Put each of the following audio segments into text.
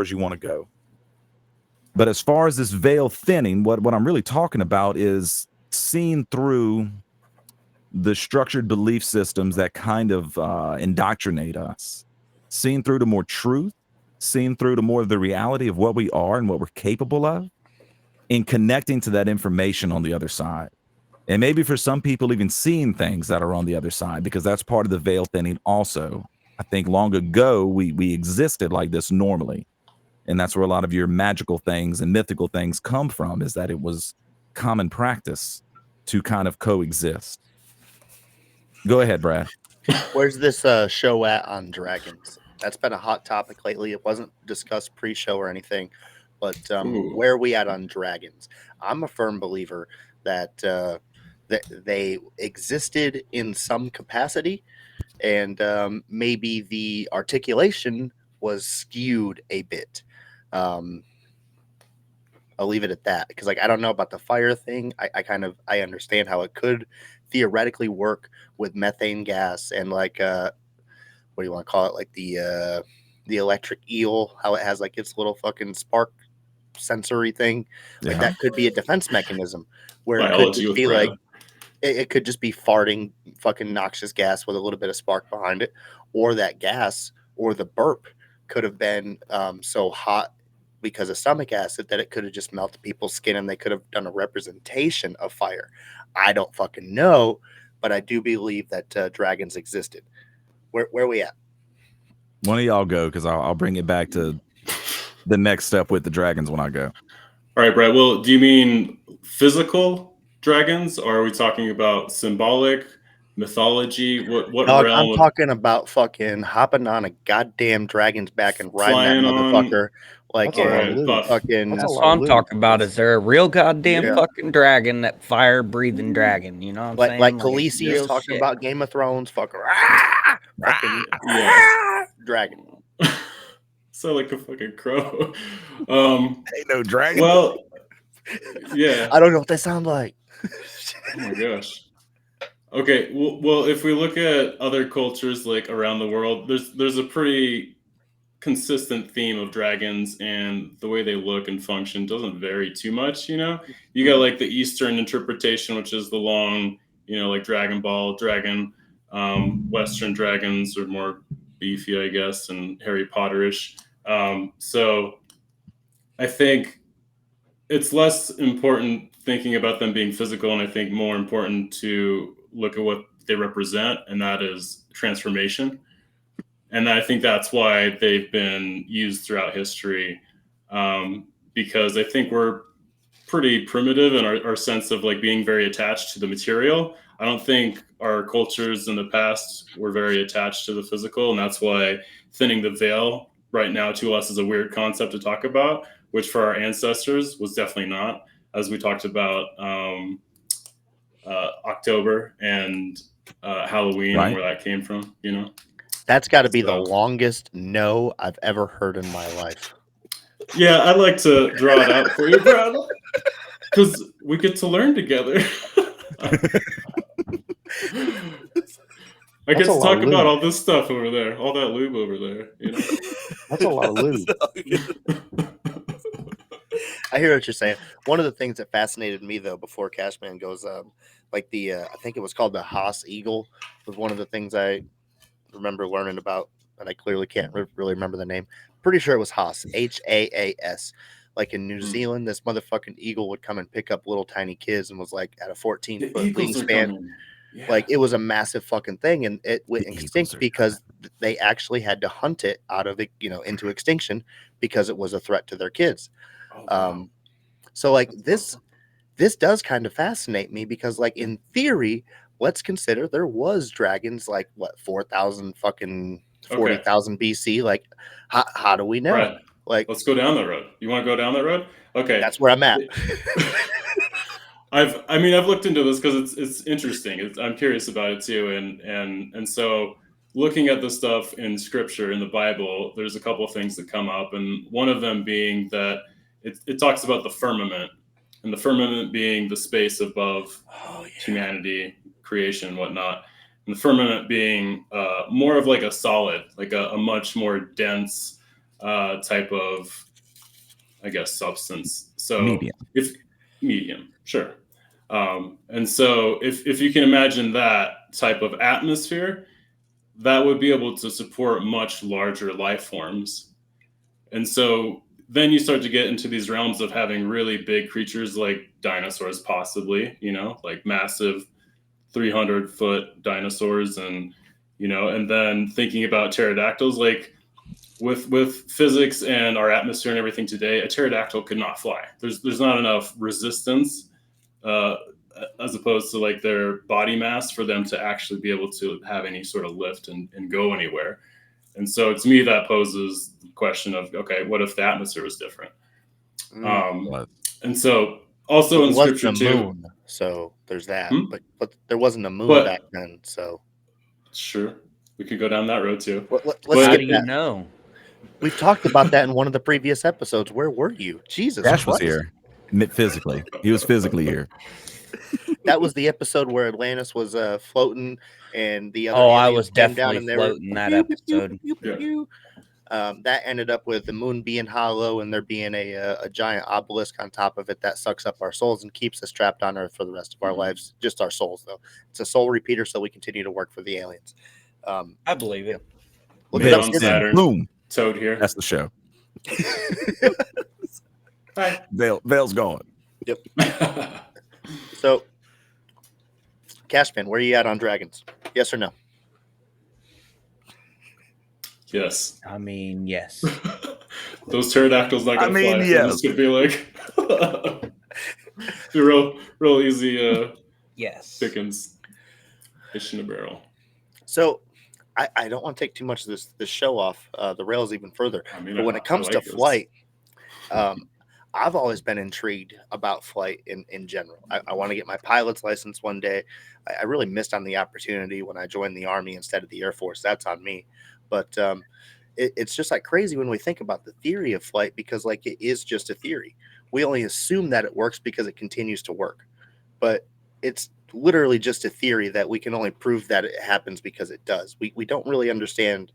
as you want to go. But as far as this veil thinning, what I'm really talking about is seeing through the structured belief systems that kind of indoctrinate us, seeing through to more truth, seeing through to more of the reality of what we are and what we're capable of, and connecting to that information on the other side. And maybe for some people, even seeing things that are on the other side, because that's part of the veil thinning also. I think long ago, we existed like this normally. And that's where a lot of your magical things and mythical things come from, is that it was common practice to kind of coexist. Go ahead, Brad. Where's this show at on dragons? That's been a hot topic lately. It wasn't discussed pre-show or anything, but where are we at on dragons? I'm a firm believer that that they existed in some capacity, and maybe the articulation was skewed a bit. Um, I'll leave it at that, because like I don't know about the fire thing. I understand how it could theoretically work with methane gas and like what do you want to call it, like the electric eel, how it has like its little fucking spark sensory thing. Like Yeah. that could be a defense mechanism where it could Biology just with be Brad. like it could just be farting fucking noxious gas with a little bit of spark behind it, or that gas or the burp could have been so hot because of stomach acid that it could have just melted people's skin and they could have done a representation of fire. I don't fucking know, but I do believe that dragons existed. Where are we at? One of y'all go, because I'll bring it back to the next step with the dragons when I go. All right, Brad. Well, do you mean physical dragons, or are we talking about symbolic mythology? What Dog, realm? I'm talking about fucking hopping on a goddamn dragon's back and riding Flying that on- motherfucker like That's a lot of a loot. Buff. fucking. That's That's a what lot of I'm loot. talking about. Is there a real goddamn Yeah. fucking dragon, that fire breathing dragon? You know what I'm like saying? like Khaleesi real is talking shit. about Game of Thrones. Fucking Yeah. dragon. So like a fucking crow. Ain't no dragon. Well, yeah. I don't know what they sound like. Oh my gosh. Okay. Well, if we look at other cultures like around the world, there's a pretty consistent theme of dragons, and the way they look and function doesn't vary too much. You got like the Eastern interpretation, which is the long, like Dragon Ball dragon. Western dragons are more beefy, I guess, and Harry Potterish. So I think it's less important thinking about them being physical, and I think more important to look at what they represent, and that is transformation. And I think that's why they've been used throughout history, because I think we're pretty primitive in our sense of like being very attached to the material. I don't think our cultures in the past were very attached to the physical, and that's why thinning the veil right now to us is a weird concept to talk about, which for our ancestors was definitely not, as we talked about October and Halloween, Right. and where that came from, That's got to be the So- longest no I've ever heard in my life. Yeah, I'd like to draw it out for you, Brad, because we get to learn together. I get That's a to lot talk of about lube. all this stuff over there, all that lube over there. That's a lot of loot. I hear what you're saying. One of the things that fascinated me though, before Cashman goes, like the I think it was called the Haas Eagle, was one of the things I remember learning about, and I clearly can't really remember the name. Pretty sure it was Haas, Haas. Like in New Zealand, this motherfucking eagle would come and pick up little tiny kids and was like at a 14-foot wingspan. Yeah. Like it was a massive fucking thing, and it went The extinct eagles are because they actually had to hunt it out of it, into extinction because it was a threat to their kids. Oh, wow. So like this does kind of fascinate me, because like in theory, let's consider there was dragons like what 4,000 fucking 40,000 BC. Like how do we know? Brad, Like let's go down that road. You want to go down that road? Okay. that's where I'm at. I've looked into this because it's interesting. I'm curious about it too, and so looking at the stuff in Scripture in the Bible, there's a couple of things that come up, and one of them being that it talks about the firmament, and the firmament being the space above humanity, creation, whatnot, and the firmament being more of like a solid, like a much more dense type of, I guess, substance. So Medium. if medium, sure. And so if you can imagine that type of atmosphere, that would be able to support much larger life forms. And so then you start to get into these realms of having really big creatures like dinosaurs, possibly, like massive 300-foot dinosaurs, and and then thinking about pterodactyls, like with physics and our atmosphere and everything today, a pterodactyl could not fly. There's not enough resistance as opposed to like their body mass for them to actually be able to have any sort of lift and go anywhere. And so to me, that poses the question of, okay, what if the atmosphere was different? And so also in scripture too. Moon, so there's that. But there wasn't a moon back then, so. Sure. We could go down that road too. Let's How get do you know? We've talked about that in one of the previous episodes. Where were you? Jesus Dash was Christ. here physically. He was physically here. That was the episode where Atlantis was floating, and the other. Oh, I was came down definitely and they were, floating that episode. That ended up with the moon being hollow and there being a giant obelisk on top of it that sucks up our souls and keeps us trapped on Earth for the rest of our lives. Just our souls, though. It's a soul repeater, so we continue to work for the aliens. I believe it. Look Made it up. on Saturn. Boom. Toad here. That's the show. Hi. Vale's going. Yep. So, Cashman, where are you at on dragons? Yes or no? Yes. I mean, yes. Those pterodactyls not gonna fly. yes. This could be like be real easy Yes. pickings. Fish in a barrel. So, I don't want to take too much of this show off the rails even further. I mean, But when it comes to flight, I've always been intrigued about flight in general. I want to get my pilot's license one day. I really missed on the opportunity when I joined the Army instead of the Air Force. That's on me. But it's just like crazy when we think about the theory of flight, because like it is just a theory. We only assume that it works because it continues to work. But it's literally just a theory that we can only prove that it happens because it does. We don't really understand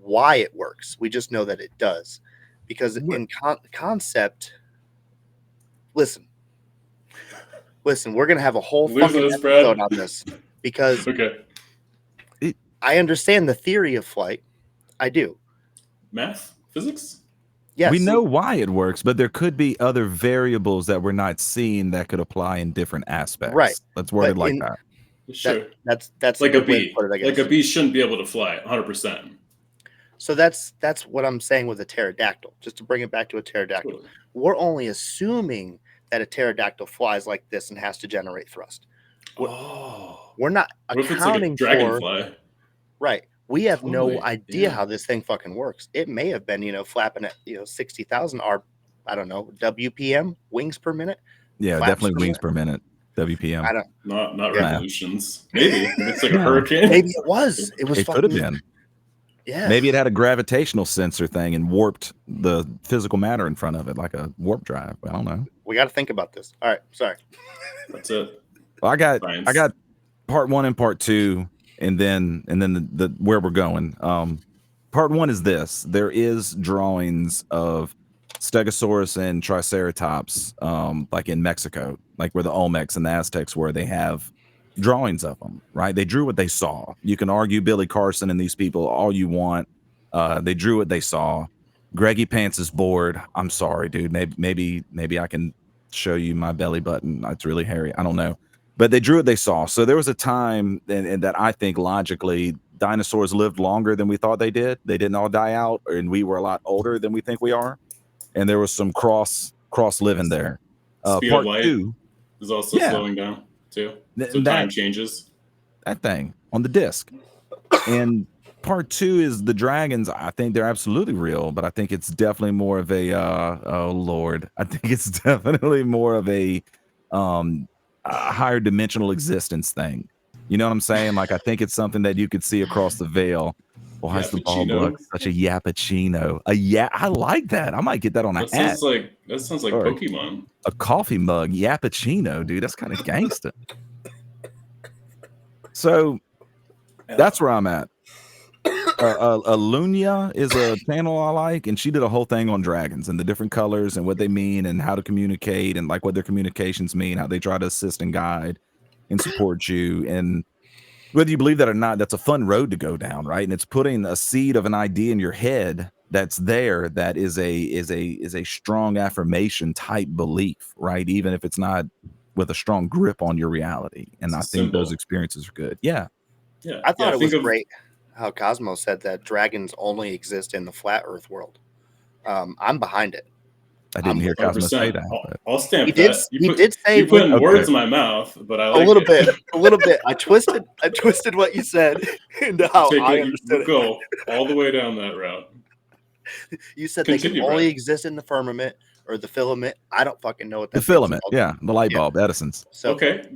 why it works. We just know that it does. Because in concept, listen, we're going to have a whole fucking episode on this because I understand the theory of flight. I do. Math? Physics? Yes. We know why it works, but there could be other variables that we're not seeing that could apply in different aspects. Right. Let's word it like that. Sure. That's like a good way bee. to put it, I guess. Like a bee shouldn't be able to fly 100%. So that's what I'm saying with a pterodactyl. Just to bring it back to a pterodactyl, Totally. we're only assuming that a pterodactyl flies like this and has to generate thrust. We're not What if it's like a accounting for dragonfly? right. We have no Totally, idea yeah. how this thing fucking works. It may have been, flapping at 60,000 or I don't know, WPM, wings per minute. Yeah, Flaps definitely per wings per minute. WPM. I don't. Not Yeah. revolutions. Maybe. Maybe it's like a Yeah. hurricane. Maybe it was. It was. It could have fucking- been. Yeah. Maybe it had a gravitational sensor thing and warped the physical matter in front of it, like a warp drive. I don't know. We got to think about this. All right. Sorry. That's it. Well, I got Science. part 1 and part 2, and then the where we're going. Part 1 is this: there is drawings of Stegosaurus and Triceratops, like in Mexico, like where the Olmecs and the Aztecs were. They have drawings of them, right? They drew what they saw. You can argue Billy Carson and these people all you want. They drew what they saw. Greggy Pants is bored. I'm sorry, dude. Maybe I can show you my belly button. It's really hairy. I don't know. But they drew what they saw. So there was a time and that I think logically dinosaurs lived longer than we thought they did. They didn't all die out, and we were a lot older than we think we are. And there was some cross living there. Speed Part of light 2 is also Yeah. slowing down too. th- So that- time changes. that thing on the disc. And part 2 is the dragons. I think they're absolutely real, but I think it's definitely more of a oh Lord. I think it's definitely more of a higher dimensional existence thing. You know what I'm saying? Like I think it's something that you could see across the veil. Why is the ball Yappuccino. book such a yappuccino? I like that. I might get that on a That hat. sounds like Or- Pokemon. A coffee mug, yappuccino, dude. That's kind of gangster. So that's where I'm at. Alunia is a channel I like, and she did a whole thing on dragons and the different colors and what they mean and how to communicate and like what their communications mean, how they try to assist and guide and support you. And whether you believe that or not, that's a fun road to go down, right? And it's putting a seed of an idea in your head that's there that is a strong affirmation type belief, right? Even if it's not with a strong grip on your reality. And It's I a think those symbol. experiences are good. Yeah. Yeah, I thought yeah, it was think of- great how Cosmo said that dragons only exist in the flat Earth world. I'm behind it. I didn't hear Cosmo say 100%. that. But. I'll stamp He did. that. He did say You put when- words in my mouth, but I a like little it. bit. A little bit. I twisted what you said into how Take I it, understood you it. go all the way down that route. You said they Continue, can only Brad. exist in the firmament or the filament. I don't fucking know what The that's filament. Yeah. The light Yeah. bulb, Edison's. So Okay,